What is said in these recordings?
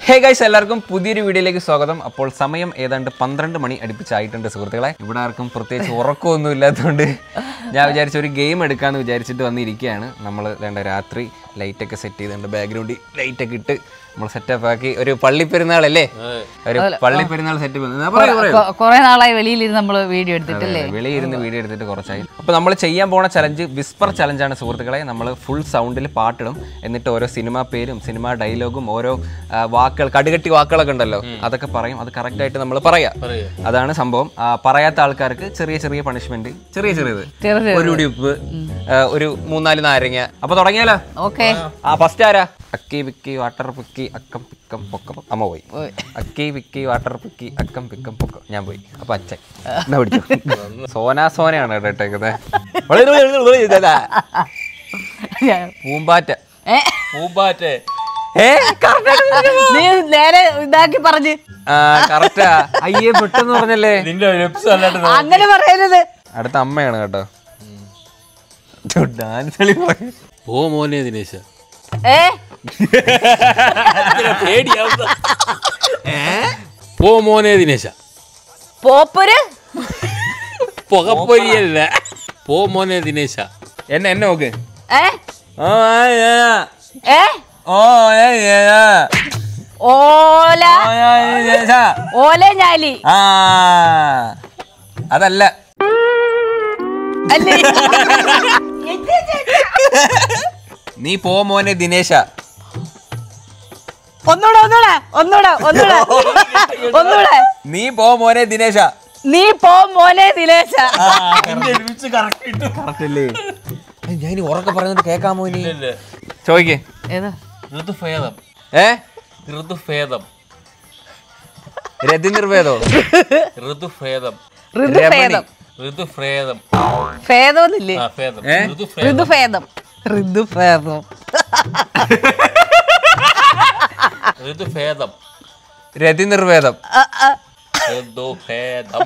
Hey guys, എല്ലാവർക്കും പുതിയൊരു വീഡിയോയിലേക്ക് സ്വാഗതം. അപ്പോൾ സമയം ഏതാണ്ട് 12 മണി അടുപ്പിച്ചായിട്ടുണ്ട് സുഹൃത്തുക്കളെ. ഇവിടെ ആർക്കും പ്രത്യേകിച്ച് ഉറക്കമൊന്നും ഇല്ലാത്തതുകൊണ്ട് ഞാൻ വിചാരിച്ച ഒരു ഗെയിം എടുക്കാമെന്ന് വിചാരിച്ചിട്ട് വന്നിരിക്കുകയാണ്. നമ്മൾ വേണ്ട രാത്രി ലൈറ്റൊക്കെ സെറ്റ് ചെയ്തിട്ടുണ്ട്, ബാക്ക്ഗ്രൗണ്ടിൽ ലൈറ്റൊക്കെ ഇട്ട് നമ്മൾ സെറ്റപ്പ് ആക്കി. ഒരു പള്ളിപ്പെരുന്നാളല്ലേ, ഒരു പള്ളിപ്പെരുന്നാൾ സെറ്റപ്പ്. കുറെ നാളായി വെളിയിലിരുന്ന് നമ്മൾ വീഡിയോ എടുത്തിട്ടല്ലേ, വെളിയിരുന്ന് വീഡിയോ എടുത്തിട്ട് കുറച്ചായി. അപ്പോൾ നമ്മൾ ചെയ്യാൻ പോണ ചലഞ്ച് വിസ്പർ ചലഞ്ചാണ് സുഹൃത്തുക്കളെ. നമ്മൾ ഫുൾ സൗണ്ടിൽ പാട്ടിടും, എന്നിട്ട് ഓരോ സിനിമ പേരും സിനിമ ഡയലോഗും ഓരോ വാക്കുകൾ, കടുകട്ടി വാക്കുകളൊക്കെ ഉണ്ടല്ലോ, അതൊക്കെ പറയും. അത് കറക്റ്റായിട്ട് നമ്മൾ പറയാം. അതാണ് സംഭവം. പറയാത്ത ആൾക്കാർക്ക് ചെറിയ ചെറിയ പണിഷ്മെന്റ്, ചെറിയത് ഒരു ഉപ്പ്, ഒരു 3-4 നാരങ്ങ. അപ്പൊ തുടങ്ങിയാലോ? ഓക്കെ. ഫസ്റ്റ് ആരാ? അക്കി പിക്കി വാട്ടർ പിക്കി അക്കം പിക്കം പൊക്കം. അമ്മ പോയി. അക്കി പിക്കി വാട്ടർ പിക്കി അക്കം പിക്കം പൊക്കം. ഞാൻ പോയി. അപ്പൊ അച്ഛൻ എന്നാ പിടിച്ചു. സോനയാണ് കേട്ടേക്കുന്നത്. പൂമ്പാറ്റ. നേരെ ഇതാക്കി പറഞ്ഞ് കറക്റ്റാ. അയ്യേ പെട്ടെന്ന് പറഞ്ഞല്ലേ. അങ്ങനെ പറയരുത്. അടുത്ത അമ്മയാണ് കേട്ടോ. ഡാൻസ് കളി പറഞ്ഞു. ഓ മോനെ ദിനേശ, പോ മോനെ ദിനേശ. പോപ്പൊര് പുകപ്പൊരിയല്ല, പോ മോനെ ദിനേശ. എന്നെ നോക്ക്. ഓല ഓല ഞാലി. അതല്ല. അല്ലേ? നീ പോ മോനെ ദിനേശ. ഒന്നൂടെ. നീ പോ മോനെ ദിനേശ. നീ പോ മോനെ ദിനേശ. ഞാൻ ഇനി ഉറക്കെ പറയുന്നത് കേക്കാമോ? ഇനി ചോദിക്കേ. ഋതുഭേദം. ഋതുഭേദം. രതി നിർവേദോ? ഋതുഭേദം. ഋതുഭേദം. ഋതുഭേദം. ഭേദമൊന്നില്ലേ? ഋതുഭേദം. ഋതുഭേദം. ഋതുഭേദം. രതി നിർവേദം. ഋതുഭേദം.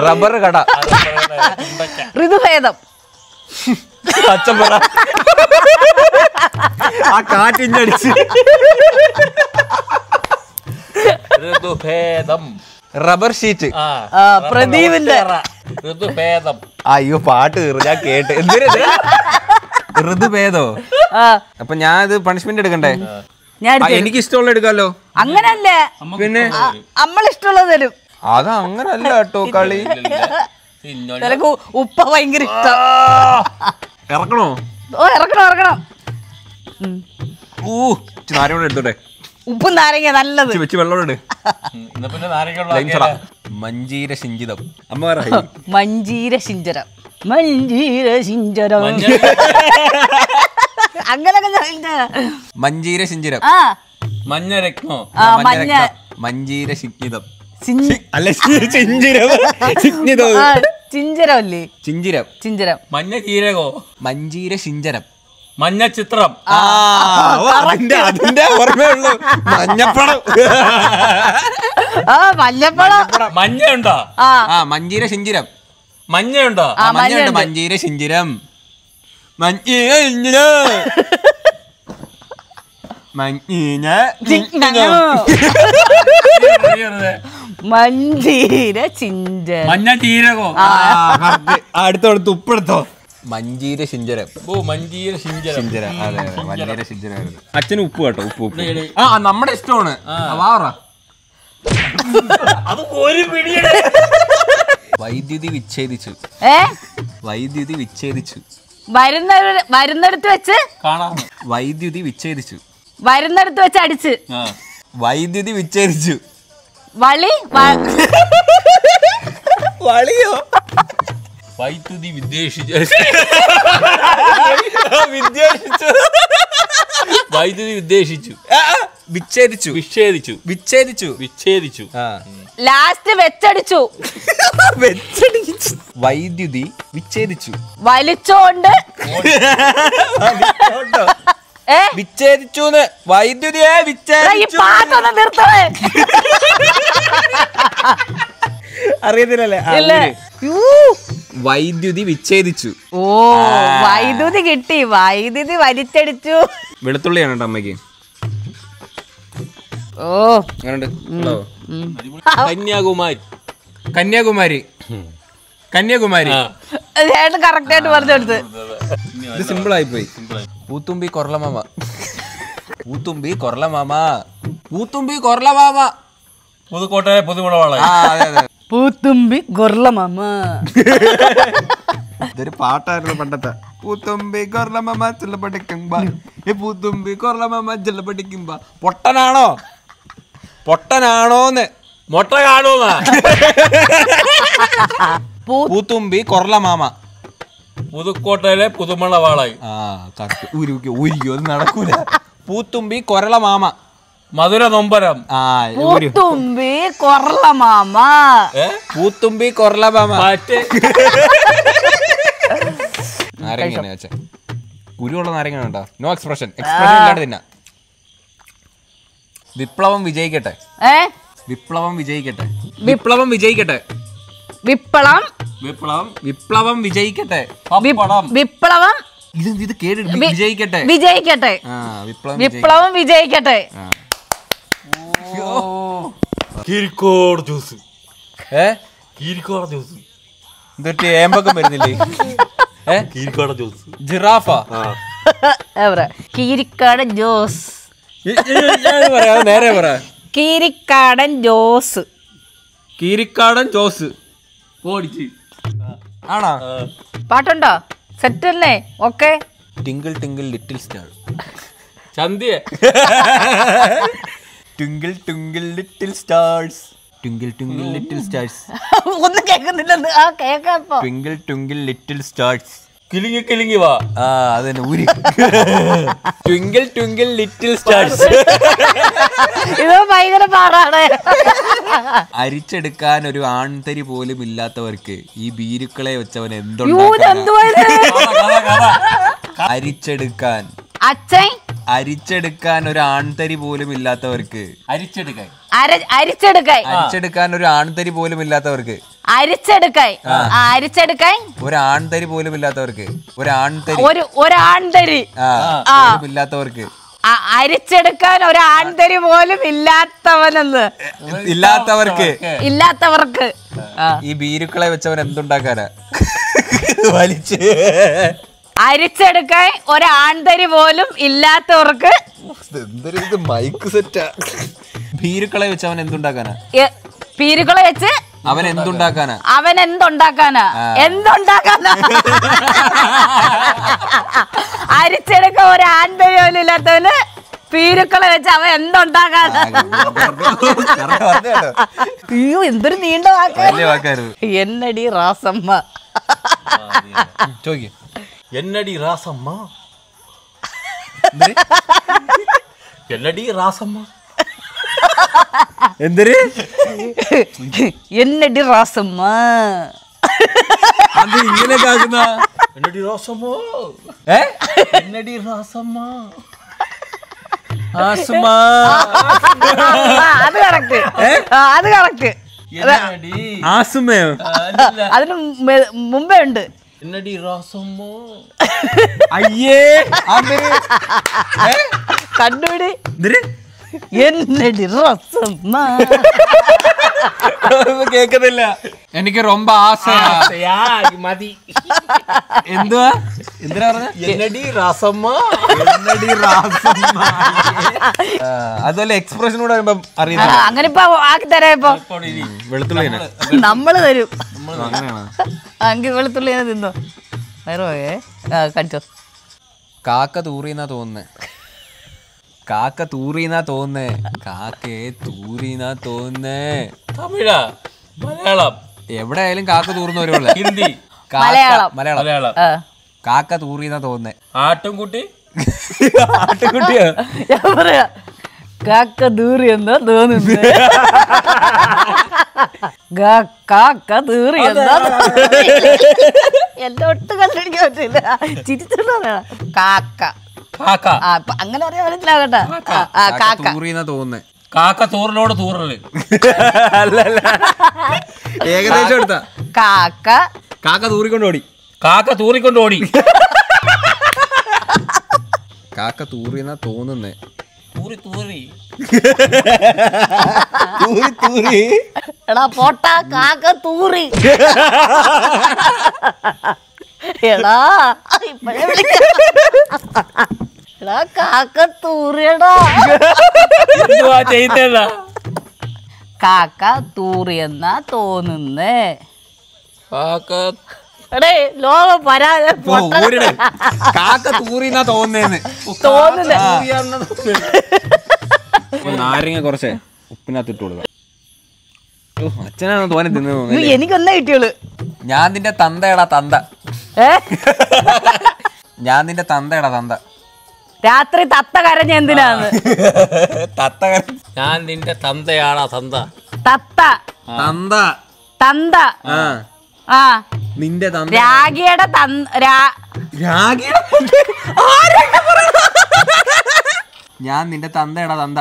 റബ്ബർ കട. ഋതുഭേദം. അച്ഛൻ പറ. ആ കാറ്റിഞ്ചടിച്ച്. ഋതുഭേദം. Rubber sheet. പ്രദീപിന്റെ ഋതുഭേദം. അയ്യോ പാട്ട് കയറി ഞാൻ കേട്ട്. എന്തിനാ ഋതുഭേദോ? അപ്പൊ ഞാൻ ഇത് പണിഷ്മെന്റ് എടുക്കണ്ടേ? എനിക്ക് ഇഷ്ടമുള്ള എടുക്കാലോ. അങ്ങനല്ല, പിന്നെ നമ്മളിഷ്ടമുള്ളത് തരും. അത് അങ്ങനല്ല കേട്ടോ കളി. ചിലക്ക് ഉപ്പ ഭയങ്കര ഇഷ്ടം. ഇറക്കണോ? ഇറക്കണം. നാരങ്ങ എടുത്തോട്ടെ. ഉപ്പും നാരങ്ങ നല്ലത്. വെച്ച് വെള്ളം. മഞ്ജീര സിഞ്ചിതം. അമ്മ പറ. മഞ്ജീര സിഞ്ചരം. അങ്ങനൊക്കെ. മഞ്ജീര സിഞ്ചിരം. മഞ്ഞരക്നോ? മഞ്ജീര സിഞ്ചിതം. അല്ല, ചിഞ്ചരല്ലേ? ചിഞ്ചരം. മഞ്ഞ ജീരകോ? മഞ്ജീര സിഞ്ചരം. മഞ്ഞ ചിത്രം. അതിന്റെ ഓർമ്മയുള്ളൂ. മഞ്ഞപ്പടം. മഞ്ഞപ്പടം. മഞ്ഞയുണ്ടോ? മഞ്ജീര സിഞ്ചിരം. മഞ്ഞയുണ്ടോ? മഞ്ഞയുണ്ട്. മഞ്ജീര സിഞ്ചിരം. മഞ്ജീര ചിഞ്ചരം. മഞ്ഞ ജീരകോ? അടുത്തടുത്ത് ഉപ്പെടുത്തോ. മഞ്ജീര സിഞ്ചരം. ഓ, മഞ്ജീര സിഞ്ചരം. അതെ, മഞ്ജീര സിഞ്ചരായിരുന്നു. അച്ഛന് ഉപ്പ് കേട്ടോ. ഉപ്പ് നമ്മുടെ ഇഷ്ടമാണ്. വൈദ്യുതി വിച്ഛേദിച്ചു. വൈദ്യുതി വിച്ഛേദിച്ചു. വരുന്നിടത്ത് വെച്ച് കാണാം. വൈദ്യുതി വിച്ഛേദിച്ചു. വരുന്നിടത്ത് വെച്ച് അടിച്ച്. വൈദ്യുതി വിച്ഛേദിച്ചു. വളിയോ? വൈദ്യുതി വിദ്വേഷിച്ചു. വൈദ്യുതി വിദ്വേഷിച്ചു. വിച്ഛേദിച്ചു. ലാസ്റ്റ് വെച്ചടിച്ചു. വൈദ്യുതി വിച്ഛേദിച്ചു. വലിച്ചോണ്ട് വിച്ഛേദിച്ചു. വൈദ്യുതിയെ വിച്ഛേദിച്ചു. അറിയത്തില്ലല്ലേ? വൈദ്യുതി വിച്ഛേദിച്ചു. ഓ, വൈദ്യുതി കിട്ടി. വൈദ്യുതി വലിച്ചടിച്ചു. വെളുത്തുള്ളിയാണ് കേട്ടോ അമ്മയ്ക്ക്. ഓ അങ്ങനെയുണ്ട്. കന്യാകുമാരി. കന്യാകുമാരി. കന്യാകുമാരി. ചേട്ടൻ കറക്റ്റ് ആയിട്ട് പറഞ്ഞെടുത്ത്. ഇത് സിമ്പിൾ ആയിപ്പോയി. പൂത്തുമ്പി കൊറലമാമ. പൂത്തുമ്പി കൊറലമാമ. പൂത്തുമ്പി കൊറലമാമ. പുതുക്കോട്ടെ പുതുമുളവാള. പൂത്തുമ്പി ഗൊർലമാമ. ഇതൊരു പാട്ടായിരുന്നു പണ്ടത്തെ. പൂത്തുമ്പി കൊറലമാമ ചെല്ലപ്പടിക്കുമ്പ. പൂത്തുമ്പി കൊറലമാമ ചെല്ലപ്പടിക്കുമ്പ. പൊട്ടനാണോ? പൊട്ടനാണോന്ന് മൊട്ട കാണുന്ന പൂത്തുമ്പി കൊറലമാമ. പുതുക്കോട്ടയിലെ പുതുമുളവാളായി. ആ ഊരിക്കോ അത് നടക്കൂല. പൂത്തുമ്പി കൊരളമാമ. മധുര നൊമ്പരം. ആ പൂത്തുമ്പി കൊറലമാമ. പൂത്തുമ്പി കൊറലമാമ. മറ്റേ നാരങ്ങ വെച്ചേ. കുരുവുള്ള നാരങ്ങ വേണ്ട. No expression. എക്സ്പ്രഷൻ ഇല്ലാണ്ട് തിന്നാ. വിപ്ലവം വിജയിക്കട്ടെ. വിപ്ലവം വിജയിക്കട്ടെ. വിപ്ലവം വിജയിക്കട്ടെ. വിപ്ലവം വിപ്ലവം വിപ്ലവം വിജയിക്കട്ടെ. വിപ്ലവം ഇത് കേട്ട് വിജയിക്കട്ടെ. വിജയിക്കട്ടെ. വിപ്ലവം വിജയിക്കട്ടെ. കീരിക്കോട് ജ്യൂസ്. കീരിക്കോട് ജ്യൂസ്. എന്തൊരു ഏമ്പക്കം വരുന്നില്ലേ? കീരിക്കോട് ജ്യൂസ്. ജിറാഫ. കീരിക്കാടൻ ജോസ്. നേരെ പറ. കീരിക്കാടൻ ജോസ്. കീരിക്കാടൻ ജോസ്. ഓടിച്ച് ആണോ? പാട്ടുണ്ടോ? സെറ്റ് അല്ലേ? Okay. Twinkle twinkle little star. ചന്തിയെ. Twinkle twinkle little stars. Twinkle twinkle little stars. ഒന്നും കേൾക്കുന്നില്ലെന്ന്. ആ കേൾക്കാപ്പോ. Twinkle twinkle little stars. കിളിങ്ങി കിളിങ്ങി വാ. ആ അതന്നെ ഊരി. Twinkle twinkle little stars. ഇത് ഭയങ്കര പാടാണ്. അരിച്ചെടുക്കാൻ ഒരു ആൺതരി പോലും ഇല്ലാത്തവർക്ക് ഈ ബീരുക്കളെ വെച്ചവൻ അരിച്ചെടുക്കാൻ അരിച്ചെടുക്കാൻ ഒരു ആൺതരി പോലും ഇല്ലാത്തവർക്ക് അരിച്ചെടുക്കാൻ അരിച്ചെടുക്കാൻ ഒരു ആൺതരി പോലും ഇല്ലാത്തവർക്ക് അരിച്ചെടുക്കാൻ ഒരു ആൺതരി പോലും ഇല്ലാത്തവർക്ക് ഒരു ആൺതരി ഇല്ലാത്തവർക്ക് അരിച്ചെടുക്കാൻ ഒരു ആൺതരി പോലും ഇല്ലാത്തവർക്ക് ഈ ബീരുക്കളെ വെച്ചവൻ എന്തുണ്ടാക്കാനാ? വലിച്ച് അരിച്ചെടുക്കാൻ ഒരു ആൺതരി പോലും ഇല്ലാത്തവർക്ക് മൈക്ക് സെറ്റാ. ബീരുക്കളെ വെച്ച് അവൻ എന്തുണ്ടാക്കാനാ? പീരുക്കളെ വെച്ച് അവൻ എന്തുണ്ടാക്കാനാ? അരിച്ചെടുക്കാൻ ഒരു ആൺതരി പോലും ഇല്ലാത്തവന് പീരുക്കളെ വെച്ച് അവൻ എന്തുണ്ടാക്കാനാ? അയ്യോ എന്തൊരു നീണ്ട വാക്കായിരുന്നു. എന്നടി റാസമ്മ. ചോദിക്കും. എന്നടി റാസമ്മ. എന്നടി റാസമ്മ. എന്തൊരു എന്നടി റാസമ്മ. അത് ഇങ്ങനെ കാക്കുന്ന എന്നടി റാസമ്മ. എന്നടി റാസമ്മ. അത് കറക്റ്റ്. ആസുമയോ? അതിന് മുമ്പേ ഉണ്ട്. എന്നടി റാസമ്മ. അയ്യേ കണ്ടുപിടി. എന്നടി റാസമ്മ. കേക്കുന്നില്ല. എനിക്ക് ரொம்ப ആസയാ. മതി. എന്തുവാ എന്തിനാ പറഞ്ഞ? എന്നടി റാസമ്മ. അതുപോലെ എക്സ്പ്രഷൻ കൂടെ അറിയുന്ന അങ്ങനെ ഇപ്പൊ ആക്കി തരാം. ഇപ്പൊ വെളുത്തുള്ളി നമ്മള് തരും. അങ്ങനെയാണ്. അങ്കി വെളുത്തുള്ളി തിന്നോ. കടിച്ചോ. കാക്ക തൂറിന്നാ തോന്നുന്നേ. കാക്ക തൂറിന്നാ തോന്നുന്നേ. കാക്കേ തൂറിന്നാ തോന്നുന്നേ. തമിഴാ മലയാളം എവിടെ ആയാലും കാക്ക തൂർന്ന് വരുമല്ലോ. ഹിന്ദി മലയാളം. കാക്ക തൂറിന്നാ തോന്നുന്നേ. ആട്ടുംകുട്ടി. ആട്ടുകുട്ടിയോ? പറയാ കാക്ക ദൂറി എന്നാ തോന്നുന്നു. കാക്ക ദൂറി എന്നാ എല്ലാം ഒട്ടും കണ്ടുപിടിക്കാൻ പറ്റില്ല. ചിരിച്ചോണ്ട് പറയണം. കാക്ക അങ്ങനെ പറയാൻ മനസ്സിലാകട്ടെ. കാക്ക തൂറിന്നാ തോന്നുന്നേ. കാക്ക തൂറിനോട് തൂറല്. ഏകദേശം എടുത്താ. കാക്ക തൂറിക്കൊണ്ടോടി. കാക്ക തൂറിക്കൊണ്ടോടി. കാക്ക തൂറിന്നാ തോന്നുന്നേ. തൂറി തൂറി എടാ പോട്ട കാക്ക തൂറി. എടാ ഇപ്പഴേ വിളിക്കാം. എടാ കാക്ക തൂറിയടാ. എന്തുവാ ചെയ്യുന്നേടാ? കാക്ക തൂറിയെന്നാ തോന്നുന്നേ. കാക്ക എടേ ലോക പരാജയ കാക്ക തൂറിന്നാ തോന്നുന്നേന്ന്. തോന്നുന്നേ. നാരങ്ങ കുറച്ചേ ഉപ്പിനകത്ത് ഇട്ട് കൊടുക്കാം. അച്ഛനാണ് തോനെ തിന്നു. എനിക്കൊന്നേ കിട്ടിയുള്ളു. ഞാൻ നിന്റെ തന്തയടാ തന്ത. ഞാൻ നിന്റെ തന്തയടാ തന്ത. രാത്രി തത്ത കരഞ്ഞ എന്തിനാന്ന്? തത്ത ഞാൻ നിന്റെ തന്തയാടാ തന്ത. തത്ത തന്ത തന്ത. ആ നിന്റെ തന്ത. രാഗിയുടെ ഞാൻ നിന്റെ തന്തയടാ തന്ത.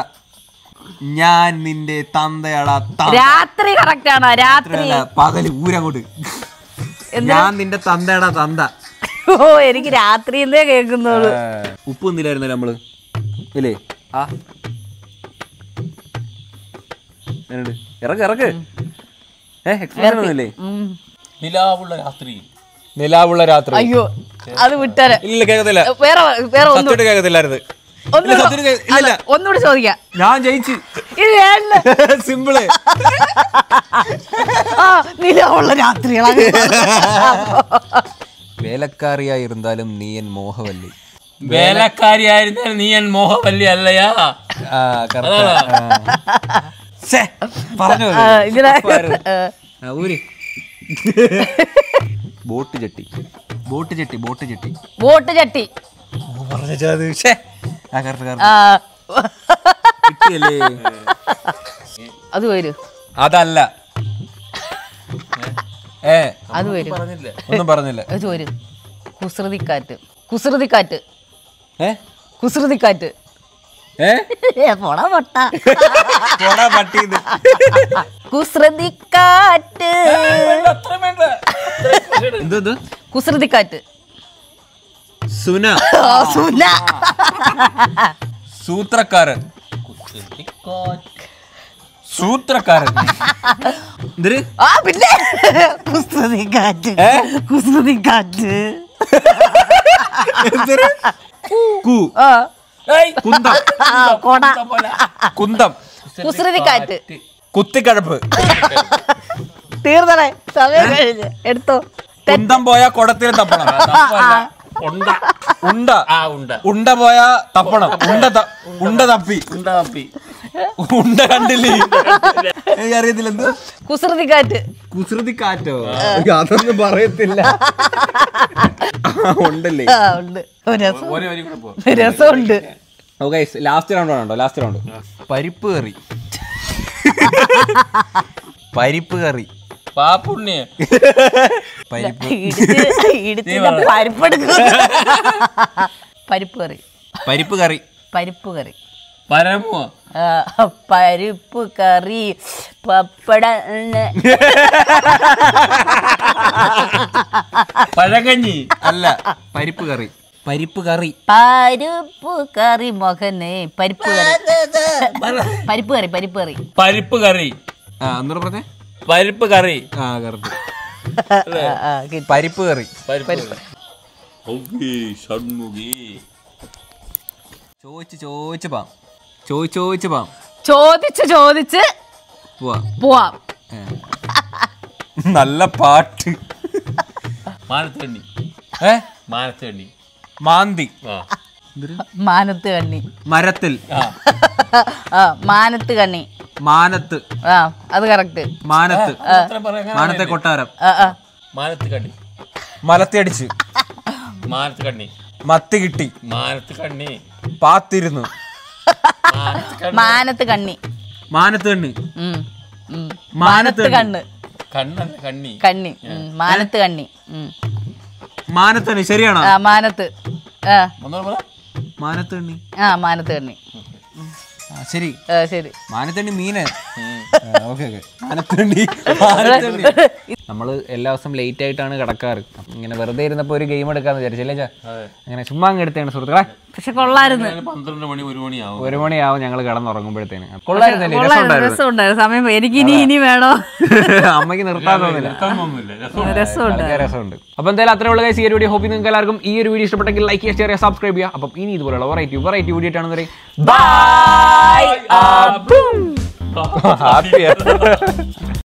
ഞാൻ നിന്റെ തന്തയടാ തന്ത. രാത്രി കറക്റ്റ് ആണോ? രാത്രി പകല് ഊരങ്ങോട്ട്. ഞാൻ നിന്റെ തന്തയടാ തന്ത. ഓ എനിക്ക് രാത്രിന്നേ കേൾക്കുന്നുള്ളൂ. ഉപ്പ് ഒന്നില്ലായിരുന്നല്ലോ നമ്മള് ഇല്ലേ? ആ ഇറക്ക് ഇറക്ക്. എക്സ്പ്ലെയിൻ ഒന്നുമില്ലേ? നിലാവുള്ള രാത്രി. നിലാവുള്ള രാത്രി. അയ്യോ അത് വിട്ടാരെ. ഇല്ല കേൾക്കത്തില്ല. വേറെ വേറെ ഒന്നും കേൾക്കത്തില്ലായിരുന്നു. ഒന്നുകൂടി ചോദിക്കാം. ഞാൻ ജയിച്ചു. സിമ്പിള്. നിലാവുള്ള രാത്രികളാണ്. വേലക്കാരിയായിരുന്നാലും നീ എൻ മോഹവല്ലി. വേലക്കാരിയായിരുന്നാൽ നീ എൻ മോഹവല്ലി അല്ലയാ? പറഞ്ഞു. ബോട്ട് ചട്ടി. ബോട്ട് ചട്ടി. ബോട്ട് ചട്ടി. ബോട്ട് ചട്ടി. അത് വരൂ. അതല്ല. അത് വരും. ഒന്നും പറഞ്ഞില്ല. വരും. കുസൃതിക്കാറ്റ്. കുസൃതിക്കാറ്റ്. കുസൃതിക്കാറ്റ്. കുസൃതിക്കാറ്റ്. കുസൃതിക്കാറ്റ്. സുന. സുന. സൂത്രക്കാരൻ. സൂത്രക്കാരൻ. ആ പിന്നെ കുസൃതിക്കാറ്റ്. കുസൃതിക്കാറ്റ്. കുന്തം. കുന്തം. കുസൃതിക്കാറ്റ്. കുത്തിക്കഴപ്പ്. തീർന്നേ സമയം കഴിഞ്ഞ് എടുത്തോ. കുന്തം പോയാ കുടത്തിൽ തപ്പണം. ഉണ്ട. ഉണ്ട. ഉണ്ട. ഉണ്ട പോയാ തപ്പണം. ഉണ്ട തപ്പി. ഉണ്ട കണ്ടില്ലേ? അറിയത്തില്ല. എന്ത് കുസൃതിക്കാറ്റ്. കുസൃതിക്കാറ്റോ? അതൊന്നും പറയത്തില്ല. ഉണ്ടല്ലേ? ഉണ്ട്. രസമുണ്ട്. ലാസ്റ്റ് റൗണ്ട് ആണോ? Last round. പരിപ്പ് കറി. പരിപ്പ് കറി. പാപ്പുണ്ണിയ. പരിപ്പ്. പരിപ്പെടുക്കും. പരിപ്പ് കറി. പരിപ്പ് കറി. പരിപ്പ് കറി. പരമോ? പരിപ്പ് കറി. പപ്പട. പഴകഞ്ഞി. അല്ല, പരിപ്പ് കറി. പരിപ്പ് കറി. പരിപ്പ് കറി മോഹനെ. പരിപ്പ് കറി. പരിപ്പ് കറി. പരിപ്പ് കറി. പരിപ്പ് കറി. ഒന്നുകൂടെ പറഞ്ഞേ. പരിപ്പ് കറി. കറക്റ്റ്. പരിപ്പ് കറി. ചോദിച്ച് പാം. ചോദിച്ച് പോവാം. നല്ല പാട്ട്. മാനത്തണ്ണി. മാനത്തണ്ണി. മാന്തി. മാനത്ത് കണ്ണി. മരത്തിൽ. മാനത്ത് കണ്ണി. മാനത്ത്. അത് കറക്റ്റ്. മാനത്ത്. മാനത്തെ കൊട്ടാരം. മാനത്ത് കണ്ണി. മലത്തി അടിച്ച്. മാനത്ത് കണ്ണി. മത്തി കിട്ടി. മാനത്ത് കണ്ണി. പാത്തിരുന്നു. മാനത്ത് കണ്ണി. മാനത്ത് കണ്ണി. മാനത്ത് കണ്ണ്. കണ്ണല്ല കണ്ണി. കണ്ണി. മാനത്ത് കണ്ണി. മാനത്ത് കണ്ണി. ശരിയാണോ? മാനത്ത്. മാനത്ത് കണ്ണി. മാനത്ത് കണ്ണി. ശരി. ശരി. മാനത്തണ്ണി മീന്. നമ്മള് എല്ലാ ദിവസം ലേറ്റ് ആയിട്ടാണ് കിടക്കാറ്. ഇങ്ങനെ വെറുതെ ഇരുന്നപ്പോ ഒരു ഗെയിം എടുക്കാന്ന് വിചാരിച്ചല്ലേ ചാ? അങ്ങനെ ചുമ്മാ അങ്ങ് എടുത്തേണ് സുഹൃത്തുക്കളെ. പക്ഷെ കൊള്ളായിരുന്നു. 12 മണി 1 മണിയാവും. 1 മണിയാവും ഞങ്ങൾ കിടന്നുറങ്ങുമ്പോഴത്തേന്. കൊള്ളായിരുന്നല്ലേ? രസമുണ്ടായിരുന്നു. സമയം എനിക്ക് ഇനി വേണോ? അമ്മയ്ക്ക് നിർത്താൻ തോന്നില്ല. രസമുണ്ട്. അപ്പൊ എന്തായാലും അത്രേ ഉള്ള ഈ ഒരു വീഡിയോ. ഹോപ്പ് നിങ്ങൾക്ക് എല്ലാവർക്കും ഈ ഒരു വീഡിയോ ഇഷ്ടപ്പെട്ടെങ്കിൽ ലൈക്ക് ചെയ്യുക, ഷെയർ ചെയ്യുക, സബ്സ്ക്രൈബ് ചെയ്യുക. അപ്പം ഇനി ഇതുപോലുള്ള വെറൈറ്റി വീഡിയോ ആണെന്ന് പറയും. ബൈ. ഹാപ്പി